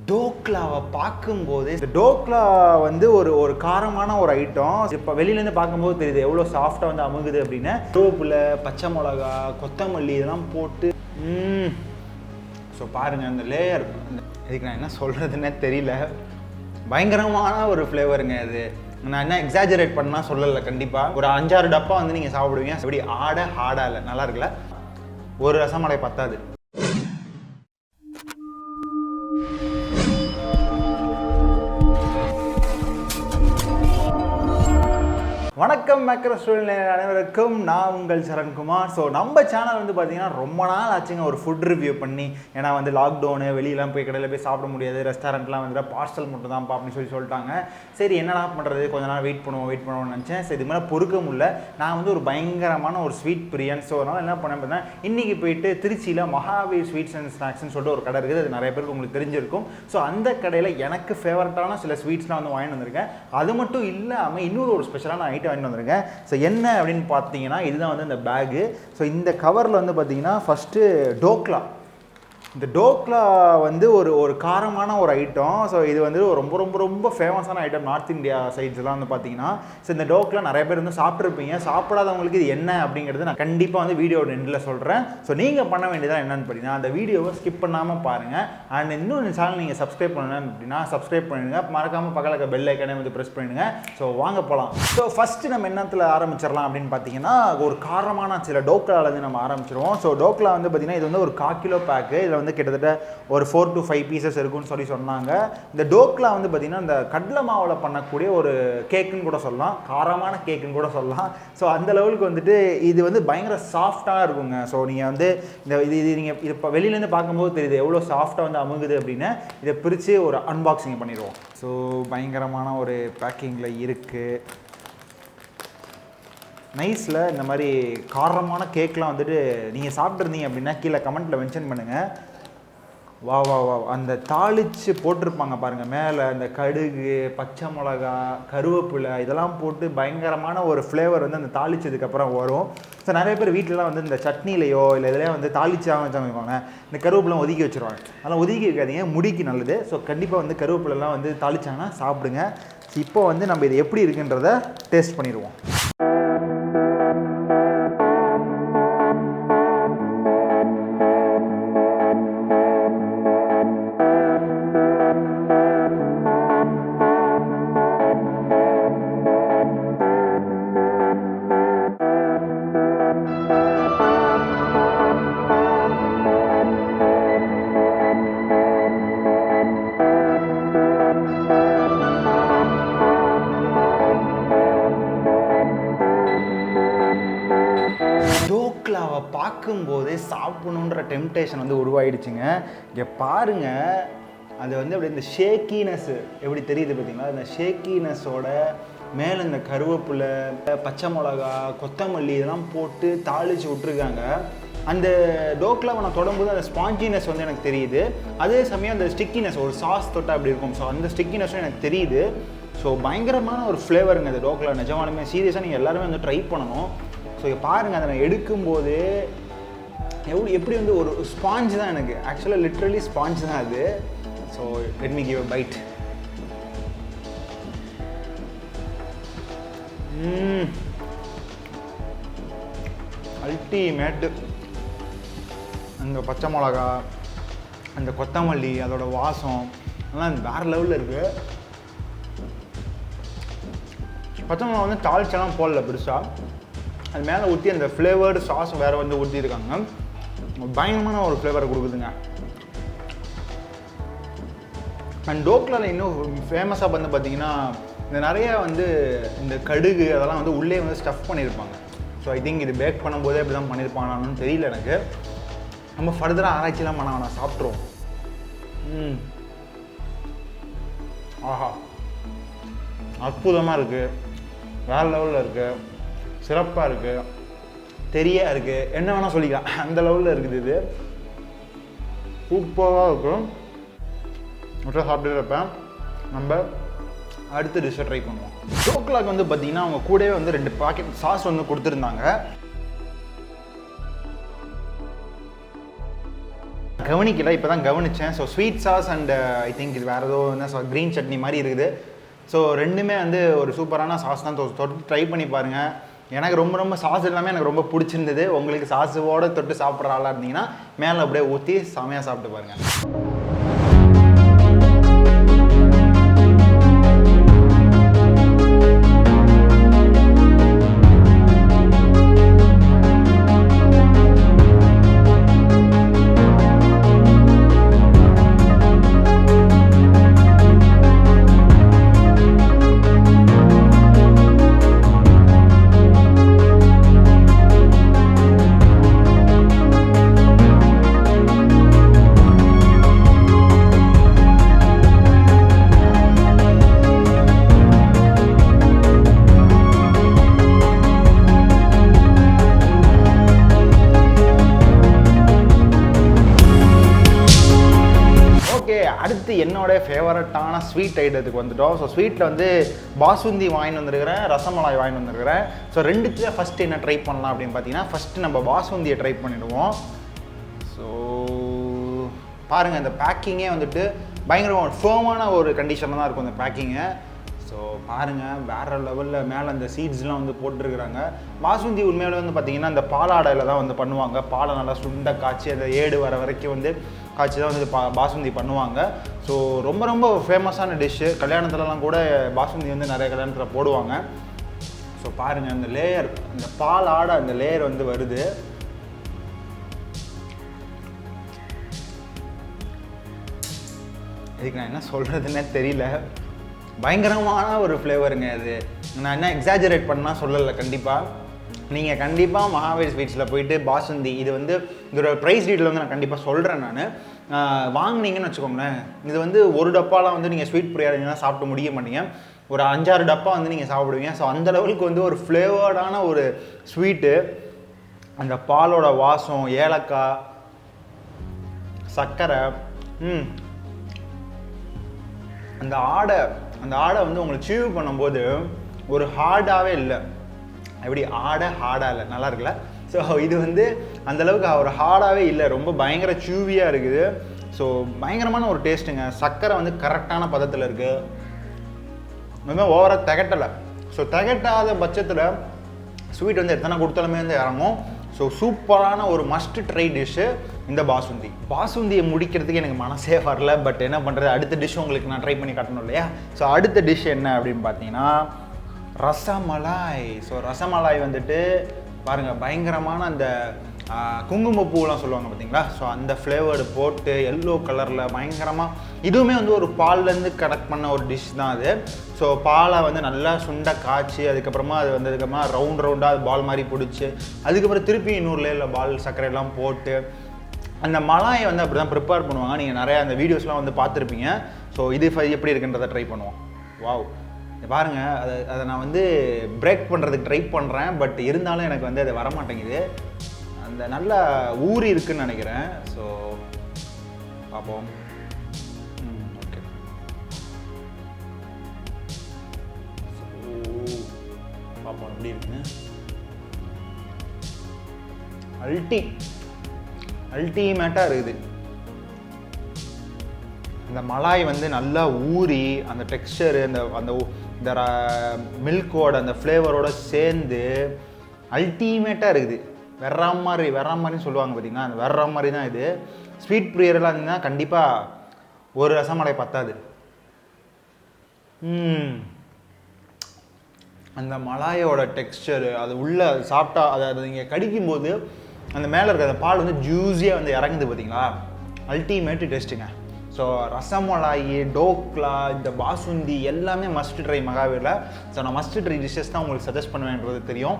டோக்லாவை பார்க்கும்போது இந்த டோக்லா வந்து ஒரு காரமான ஒரு ஐட்டம். இப்போ வெளியிலேருந்து பார்க்கும்போது தெரியுது எவ்வளோ சாஃப்டாக வந்து அமுகுது அப்படின்னு. கருவேப்பிலை, பச்சை மிளகா, கொத்தமல்லி இதெல்லாம் போட்டு ஸோ பாருங்கள் அந்த லேயர். இதுக்கு நான் என்ன சொல்கிறதுன்னே தெரியல. பயங்கரமான ஒரு ஃப்ளேவருங்க அது. நான் என்ன எக்ஸாஜரேட் பண்ணால் சொல்லலை. கண்டிப்பாக ஒரு 5-6 டப்பா வந்து நீங்கள் சாப்பிடுவீங்க. எப்படி ஹார்டாக இல்லை, நல்லா இருக்குல்ல. ஒரு ரசமலை பத்தாது. வணக்கம் மேக்கர் ஸ்டூடெண்ட் அனைவருக்கும், நான் உங்கள் சரண்குமார். ஸோ நம்ம சேனல் வந்து பார்த்தீங்கன்னா ரொம்ப நாள் ஆச்சுங்க ஒரு ஃபுட் ரிவ்யூ பண்ணி. ஏன்னா வந்து லாக்டவுனு, வெளியெல்லாம் போய் கடையில் போய் சாப்பிட முடியாது, ரெஸ்டாரண்ட்லாம் வந்து பார்சல் மட்டும் தான்ப்பா அப்படின்னு சொல்லிட்டாங்க. சரி என்னடா பண்ணுறது, கொஞ்ச நாள் வெயிட் பண்ணுவோம்னு நினச்சேன். சரி இது மேலே பொறுக்க முடியல. நான் வந்து ஒரு பயங்கரமான ஒரு ஸ்வீட் பிரியன். ஸோ அதனால் என்ன பண்ணேன் பார்த்தீங்கன்னா, இன்றைக்கி போயிட்டு திருச்சியில் மகாவீர் ஸ்வீட்ஸ் அண்ட் ஸ்நாக்ஸ்ன்னு சொல்லிட்டு ஒரு கடை இருக்குது. அது நிறைய பேருக்கு உங்களுக்கு தெரிஞ்சிருக்கும். ஸோ அந்த கடையில் எனக்கு ஃபேவரட்டான சில ஸ்வீட்ஸ்லாம் வந்து வாங்கிட்டு வந்திருக்கேன். அது மட்டும் இல்லாமல் இன்னொரு ஒரு ஸ்பெஷலான ஐட்டம் வாங்கிட்டு வந்திருக்கேன். ஸோ என்ன அப்படின்னு பார்த்தீங்கன்னா, இதுதான் வந்து இந்த பேகு. ஸோ இந்த கவரில் வந்து பார்த்தீங்கன்னா ஃபஸ்ட்டு டோக்லா. இந்த டோக்லா வந்து ஒரு காரமான ஒரு ஐட்டம். ஸோ இது வந்து ரொம்ப ரொம்ப ரொம்ப ஃபேமஸான ஐட்டம் நார்த் இந்தியா சைட்ஸ்லாம் வந்து பார்த்தீங்கன்னா. ஸோ இந்த டோக்லா நிறைய பேர் வந்து சாப்பிட்ருப்பீங்க. சாப்பிடாதவங்களுக்கு இது என்ன அப்படிங்கிறது நான் கண்டிப்பாக வந்து வீடியோட எண்டில் சொல்கிறேன். ஸோ நீங்கள் பண்ண வேண்டியதான் என்னென்னு பார்த்தீங்கன்னா, அந்த வீடியோவை ஸ்கிப் பண்ணாமல் பாருங்கள். அண்ட் இன்னும் இந்த சேனல் நீங்கள் சப்ஸ்கிரைப் பண்ணணும் அப்படின்னா சப்ஸ்கிரைப் பண்ணிடுங்க. மறக்காமல் பக்கத்தில் இருக்க பெல் ஐக்கானே வந்து ப்ரெஸ் பண்ணிடுங்க. ஸோ வாங்க போகலாம். ஸோ ஃபஸ்ட்டு நம்ம என்னத்தில் ஆரம்பிச்சிடலாம் அப்படின்னு பார்த்தீங்கன்னா, ஒரு காரமான சில டோக்லாலேருந்து நம்ம ஆரம்பிச்சிருவோம். ஸோ டோக்லா வந்து பார்த்தீங்கன்னா, இது வந்து ஒரு 1/4 கிலோ பேக்கு. இதில் வந்து கிட்டத்தட்ட ஒரு 4 to 5 பீசஸ் இருக்குன்னு சொன்னாங்க. இந்த டோக்லா வந்து பார்த்தீங்கன்னா, இந்த கடலை மாவில் பண்ணக்கூடிய ஒரு கேக்குன்னு கூட சொல்லலாம், காரமான கேக்குன்னு கூட சொல்லலாம். ஸோ அந்த லெவலுக்கு வந்துட்டு இது வந்து பயங்கர சாஃப்டாக இருக்குங்க. ஸோ நீங்கள் வந்து இது நீங்கள் இது இப்போ வெளியிலேருந்து பார்க்கும்போது தெரியுது எவ்வளோ சாஃப்டாக வந்து அமுகுது அப்படின்னு. இதை பிரித்து ஒரு அன்பாக்சிங் பண்ணிடுவோம். ஸோ பயங்கரமான ஒரு பேக்கிங்கில் இருக்குது. நைஸில் இந்த மாதிரி காரமான கேக்லாம் வந்துட்டு நீங்கள் சாப்பிட்ருந்தீங்க அப்படின்னா கீழே கமெண்ட்டில் மென்ஷன் பண்ணுங்கள். வா அந்த தாளித்து போட்டிருப்பாங்க பாருங்கள் மேலே, அந்த கடுகு, பச்சை மிளகா, கருவேப்பிலை இதெல்லாம் போட்டு பயங்கரமான ஒரு ஃப்ளேவர் வந்து அந்த தாளிச்சதுக்கப்புறம் வரும். ஸோ நிறைய பேர் வீட்டிலலாம் வந்து இந்த சட்னிலையோ இல்லை இதிலையோ வந்து தாளிச்சாங்க வச்சாங்க, இந்த கருவேப்பிலாம் ஒதுக்கி வச்சுருவாங்க. அதெல்லாம் ஒதுக்கி வைக்காதீங்க, முடிக்கு நல்லது. ஸோ கண்டிப்பாக வந்து கருவேப்பிலெலாம் வந்து தாளிச்சாங்கன்னா சாப்பிடுங்க. இப்போ வந்து நம்ம இது எப்படி இருக்குன்றதை டேஸ்ட் பண்ணிடுவோம். டோக்லாவை பார்க்கும்போதே சாப்பிடணுன்ற டெம்டேஷன் வந்து உருவாயிடுச்சுங்க. இங்கே பாருங்கள், அது வந்து அப்படி இந்த ஷேக்கினஸ் எப்படி தெரியுது பார்த்தீங்களா? இந்த ஷேக்கினஸோட மேலே இந்த கருவேப்பிலை, பச்சை மிளகா, கொத்தமல்லி இதெல்லாம் போட்டு தாளித்து விட்ருக்காங்க. அந்த டோக்லாவை நான் தொடும்போது அந்த ஸ்பாஞ்சினஸ் வந்து எனக்கு தெரியுது. அதே சமயம் அந்த ஸ்டிக்கினஸ், ஒரு சாஸ் தொட்டா அப்படி இருக்கும். ஸோ அந்த ஸ்டிக்கினஸும் எனக்கு தெரியுது. ஸோ பயங்கரமான ஒரு ஃப்ளேவருங்க இந்த டோக்லா. நிஜமாலுமே சீரியஸாக நீங்கள் எல்லாருமே வந்து ட்ரை பண்ணணும். ஸோ இங்கே பாருங்கள், அதை நான் எடுக்கும்போது எப்படி வந்து ஒரு ஸ்பாஞ்ச் தான் எனக்கு. ஆக்சுவலாக லிட்ரலி ஸ்பாஞ்ச் தான் அது. So let me give a byte. Ultimate. அந்த பச்சை மிளகா, அந்த கொத்தமல்லி, அதோட வாசம் அதெல்லாம் வேறு லெவலில் இருக்குது. பச்சை மிளகா வந்து தாளிச்செல்லாம் போடல பெருசாக, அது மேலே ஊற்றி அந்த ஃப்ளேவர்டு சாஸ் வேறு வந்து ஊற்றிருக்காங்க. பயங்கரமான ஒரு ஃப்ளேவரை கொடுக்குதுங்க. அண்ட் டோக்லாவில் இன்னும் ஃபேமஸாக வந்து பார்த்தீங்கன்னா, இந்த நிறையா வந்து இந்த கடுகு அதெல்லாம் வந்து உள்ளே வந்து ஸ்டஃப் பண்ணியிருப்பாங்க. ஸோ ஐ திங்க் இது பேக் பண்ணும்போதே அப்படி தான் பண்ணியிருப்பாங்கன்னு தெரியல எனக்கு. நம்ம ஃபர்தராக ஆராய்ச்சிலாம் பண்ண வேணாம், சாப்பிட்ருவோம். ஆஹா, அற்புதமாக இருக்குது, வேறு லெவலில் இருக்குது, சிறப்பாக இருக்குது, தெரியாக இருக்குது, என்ன வேணால் சொல்லிக்கலாம், அந்த லெவலில் இருக்குது. இது சூப்பராக இருக்கும். மட்டும் சாப்பிட்டு இருப்பேன். நம்ம அடுத்த டிஷ்ஷை ட்ரை பண்ணுவோம். டோக்லாக்கு வந்து பார்த்தீங்கன்னா அவங்க கூடவே வந்து 2 பாக்கெட் சாஸ் வந்து கொடுத்துருந்தாங்க. கவனிக்கல, இப்போ தான் கவனித்தேன். So sweet sauce and I think இது வேறு ஏதோ என்ன க்ரீன் சட்னி மாதிரி இருக்குது. ஸோ ரெண்டுமே வந்து ஒரு சூப்பரான சாஸ் தான். தொட்டு ட்ரை பண்ணி பாருங்கள். எனக்கு ரொம்ப சாஸ் எல்லாமே எனக்கு ரொம்ப பிடிச்சிருந்தது. உங்களுக்கு சாஸோடு தொட்டு சாப்பிட்ற ஆளாக இருந்தீங்கன்னா மேலே அப்படியே ஊற்றி செமையாக சாப்பிட்டு பாருங்கள். அடுத்து என்னோட ஃபேவரட்டான ஸ்வீட் ஐட்டத்துக்கு வந்துட்டோம். ஸோ ஸ்வீட்டில் வந்து பாசுந்தி வாங்கிட்டு வந்துருக்கிறேன், ரசமலாய் வாங்கிட்டு வந்துருக்கிறேன். ஸோ ரெண்டுத்துல ஃபஸ்ட்டு என்ன ட்ரை பண்ணலாம் அப்படின்னு பார்த்தீங்கன்னா, ஃபஸ்ட்டு நம்ம பாசுந்தியை ட்ரை பண்ணிவிடுவோம். ஸோ பாருங்கள், இந்த பேக்கிங்கே வந்துட்டு பயங்கரமாக ஃபேமான ஒரு கண்டிஷனில் தான் இருக்கும் இந்த பேக்கிங்கு. ஸோ பாருங்கள், வேறு லெவலில் மேலே அந்த சீட்ஸ்லாம் வந்து போட்டுருக்குறாங்க. பாசுந்தி உண்மையில வந்து பார்த்திங்கன்னா இந்த பாலாடையில் தான் வந்து பண்ணுவாங்க. பாலை நல்லா சுண்டை காய்ச்சி அந்த ஏடு வர வரைக்கும் வந்து காய்ச்சி தான் வந்து பாசுந்தி பண்ணுவாங்க. ஸோ ரொம்ப ஃபேமஸான டிஷ்ஷு. கல்யாணத்துலலாம் கூட பாசுந்தி வந்து நிறைய கல்யாணத்தில் போடுவாங்க. ஸோ பாருங்கள், அந்த லேயர், அந்த பால் ஆடை அந்த லேயர் வந்து வருது. இதுக்கு நான் என்ன சொல்கிறதுன்னே தெரியல. பயங்கரமான ஒரு ஃப்ளேவருங்க அது. நான் என்ன எக்ஸாஜரேட் பண்ணால் சொல்லலை. நீங்கள் கண்டிப்பாக மகாவீர் ஸ்வீட்ஸில் போயிட்டு பாசுந்தி, இது வந்து இதோட ப்ரைஸ் டீட்டில் வந்து நான் கண்டிப்பாக சொல்கிறேன். நான் வாங்கினீங்கன்னு வச்சுக்கோங்களேன், இது வந்து ஒரு டப்பாலாம் வந்து நீங்கள் ஸ்வீட் பிரியாணினா சாப்பிட்டு முடிய மாட்டீங்க. ஒரு 5-6 டப்பா வந்து நீங்கள் சாப்பிடுவீங்க. ஸோ அந்த லெவலுக்கு வந்து ஒரு ஃப்ளேவர்டான ஒரு ஸ்வீட்டு. அந்த பாலோட வாசம், ஏலக்காய், சர்க்கரை, அந்த ஆடை வந்து உங்களுக்கு சீவ் பண்ணும்போது ஒரு ஹார்டாகவே இல்லை. எப்படி ஹார்டாக இல்லை, நல்லா இருக்குல்ல? ஸோ இது வந்து அந்தளவுக்கு ஒரு ஹார்டாகவே இல்லை, ரொம்ப பயங்கர சூவியாக இருக்குது. ஸோ பயங்கரமான ஒரு டேஸ்ட்டுங்க. சர்க்கரை வந்து கரெக்டான பதத்தில் இருக்குது, இன்னுமே ஓவராக திகட்டலை. ஸோ திகட்டாத பட்சத்தில் ஸ்வீட் வந்து எத்தனை கொடுத்தாலுமே வந்து இறங்கும். ஸோ சூப்பரான ஒரு மஸ்ட் ட்ரை டிஷ்ஷு இந்த பாசுந்தியை முடிக்கிறதுக்கு எனக்கு மனசே வரல. பட் என்ன பண்ணுறது, அடுத்த டிஷ் உங்களுக்கு நான் ட்ரை பண்ணி காட்டணும் இல்லையா? ஸோ அடுத்த டிஷ் என்ன அப்படின்னு பார்த்தீங்கன்னா ரசமலாய். ஸோ ரசமலாய் வந்துட்டு பாருங்கள், பயங்கரமான அந்த குங்குமப்பூலாம் சொல்லுவாங்க பார்த்தீங்களா? ஸோ அந்த ஃப்ளேவர்டு போட்டு எல்லோ கலரில் பயங்கரமாக, இதுவுமே வந்து ஒரு பால்லேருந்து கலெக்ட் பண்ண ஒரு டிஷ் தான் அது. ஸோ பாலை வந்து நல்லா சுண்டை காய்ச்சி, அதுக்கப்புறமா அது வந்ததுக்கப்புறமா ரவுண்டாக அது பால் மாதிரி பிடிச்சி, அதுக்கப்புறம் திருப்பி இன்னொரு லேயரில் பால் சர்க்கரையெல்லாம் போட்டு அந்த மலாயை வந்து அப்படி தான் ப்ரிப்பேர் பண்ணுவாங்க. நீங்கள் நிறையா அந்த வீடியோஸ்லாம் வந்து பார்த்துருப்பீங்க. ஸோ இது எப்படி இருக்குன்றதை ட்ரை பண்ணுவோம். வாவ், பாருங்கள், அதை நான் வந்து பிரேக் பண்ணுறதுக்கு ட்ரை பண்ணுறேன். பட் இருந்தாலும் எனக்கு வந்து அது வரமாட்டேங்குது. அந்த நல்லா ஊறி இருக்குன்னு நினைக்கிறேன். ஸோ பார்ப்போம். ஓகே, பார்ப்போம் எப்படி இருக்குன்னு. அல்டிமேட்டாக இருக்குது. அந்த மலாய் வந்து நல்லா ஊறி அந்த டெக்ஸ்சரு, இந்த மில்கோட அந்த ஃப்ளேவரோட சேர்ந்து அல்டிமேட்டாக இருக்குது. வெர்றா மாதிரின்னு சொல்லுவாங்க பார்த்தீங்கன்னா, அந்த வெர்றா மாதிரி தான் இது. ஸ்வீட் பிரியரெல்லாம் இருந்ததுன்னா கண்டிப்பாக ஒரு ரசமலை பத்தாது. அந்த மலாயோட டெக்ஸ்சரு, அது உள்ளே சாப்பிட்டா, அதை நீங்கள் கடிக்கும்போது அந்த மேலே இருக்கிற அந்த பால் வந்து ஜூஸியாக வந்து இறங்குது பார்த்தீங்களா? அல்டிமேட் டேஸ்ட்டுங்க. ஸோ ரசமலாய், டோக்லா, இந்த பாசுந்தி எல்லாமே மஸ்ட் ட்ரை மகாவீரில். ஸோ நான் மஸ்ட் ட்ரை டிஷ்ஷஸ் தான் உங்களுக்கு சஜஸ்ட் பண்ணுவேன்றது தெரியும்.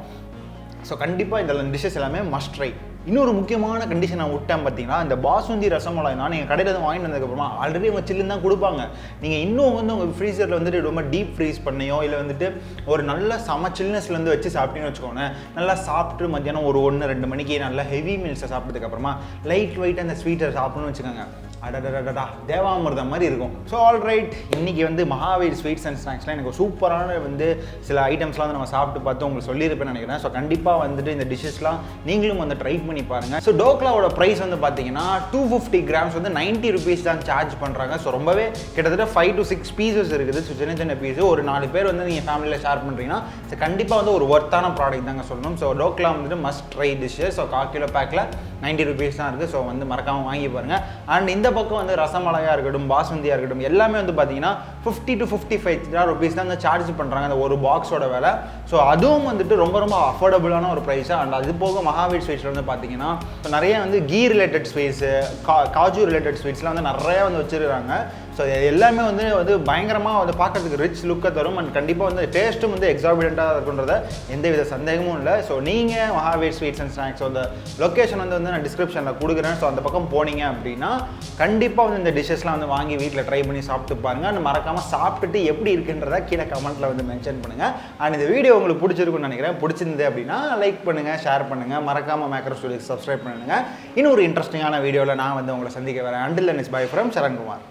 ஸோ கண்டிப்பாக இந்த டிஷ்ஷஸ் எல்லாமே மஸ்ட் ட்ரை. இன்னொரு முக்கியமான கண்டிஷன் நான் விட்டேன் பார்த்தீங்கன்னா, இந்த பாசுந்தி ரசமலாய்னா நீங்கள் கடையில் வந்து வாங்கிட்டு வந்ததுக்கப்புறமா ஆல்ரெடி அவங்க சில்லுன்னு தான் கொடுப்பாங்க. நீங்கள் இன்னும் வந்து உங்கள் ஃப்ரீசரில் வந்துட்டு ரொம்ப டீப் ஃப்ரீஸ் பண்ணியோ இல்லை வந்துட்டு ஒரு நல்ல சில்னஸ்லேருந்து வச்சு சாப்பிட்டீங்கன்னு வச்சுக்கோங்க, நல்லா சாப்பிட்டு மத்தியானம் ஒரு 1-2 மணிக்கு நல்லா ஹெவி மீல்ஸை சாப்பிட்டதுக்கப்புறமா லைட் வெயிட்டாக அந்த ஸ்வீட்டை சாப்பிட்ணுன்னு வச்சுக்கோங்க, அடடடடா தேவாமிர்தம் மாதிரி இருக்கும். ஸோ ஆல்ரைட், இன்றைக்கி வந்து மகாவீர் ஸ்வீட்ஸ் அண்ட் ஸ்நாக்ஸ்லாம் எனக்கு சூப்பரான வந்து சில ஐட்டம்ஸ்லாம் வந்து நம்ம சாப்பிட்டு பார்த்து உங்களுக்கு சொல்லியிருப்பேன்னு நினைக்கிறேன். ஸோ கண்டிப்பாக வந்துட்டு இந்த டிஷ்ஷஸ்லாம் நீங்களும் வந்து ட்ரை பண்ணி பாருங்கள். ஸோ டோக்லாவோட ப்ரைஸ் வந்து பார்த்தீங்கன்னா 250 கிராம்ஸ் வந்து 90 rupees தான் சார்ஜ் பண்ணுறாங்க. ஸோ ரொம்பவே கிட்டத்தட்ட 5 to 6 பீசஸ் இருக்குது. ஸோ சின்ன சின்ன பீஸு ஒரு 4 பேர் வந்து நீங்கள் ஃபேமிலியில் ஷேர் பண்ணுறீங்கன்னா ஸோ கண்டிப்பாக வந்து ஒரு ஒர்த்தான ப்ராடக்ட் தாங்க சொல்லணும். ஸோ டோக்லா வந்துட்டு must try dish. So 1/4 kilo பேக்கில் 90 rupees தான் இருக்குது. ஸோ வந்து மறக்காமல் வாங்கி பாருங்கள். அண்ட் இந்த பக்கம் வந்து ரசமலையாக இருக்கட்டும், பாசுந்தியாக இருக்கட்டும், எல்லாமே வந்து பார்த்தீங்கன்னா 50 to 55 rupees தான் சார்ஜ் பண்ணுறாங்க அந்த ஒரு பாக்ஸோட விலை. ஸோ அதுவும் வந்துட்டு ரொம்ப ரொம்ப அஃபோர்டபுளான ஒரு ப்ரைஸாக. அண்ட் அது போக மகாவீர் ஸ்வீட்ஸில் வந்து பார்த்தீங்கன்னா இப்போ நிறைய வந்து ghee related sweets, kaju related ஸ்வீட்ஸ்லாம் வந்து நிறையா வந்து வச்சுருக்காங்க. ஸோ எல்லாமே வந்து பயங்கரமாக வந்து பார்க்கறதுக்கு ரிச் லுக்கை தரும். அண்ட் கண்டிப்பாக வந்து டேஸ்ட்டும் வந்து எக்ஸாபிடண்ட்டாக இருக்குன்றத எந்தவித சந்தேகமும் இல்லை. ஸோ நீங்கள் மகாவீர் ஸ்வீட்ஸ் அண்ட் ஸ்நாக்ஸ் அந்த லொக்கேஷன் வந்து நான் டிஸ்கிரிப்ஷனில் கொடுக்குறேன். ஸோ அந்த பக்கம் போனீங்க அப்படின்னா கண்டிப்பாக வந்து இந்த டிஷ்ஷஸ்லாம் வந்து வாங்கி வீட்டில் ட்ரை பண்ணி சாப்பிட்டு பாருங்கள். அண்ட் மறக்காமல் சாப்பிட்டுட்டு எப்படி இருக்குன்றத கீழே கமெண்ட்டில் வந்து மென்ஷன் பண்ணுங்கள். அண்ட் இந்த வீடியோ உங்களுக்கு பிடிச்சிருக்குன்னு நினைக்கிறேன். பிடிச்சிருந்து அப்படின்னா லைக் பண்ணுங்கள், ஷேர் பண்ணுங்கள், மறக்காமல் மேக்கர் ஸ்டூடியோக்கு சப்ஸ்கிரைப் பண்ணுங்கள். இன்னும் ஒரு இன்ட்ரெஸ்டிங்கான வீடியோவில் நான் வந்து உங்களை சந்திக்க வரேன். Until then is by from Sarankumar.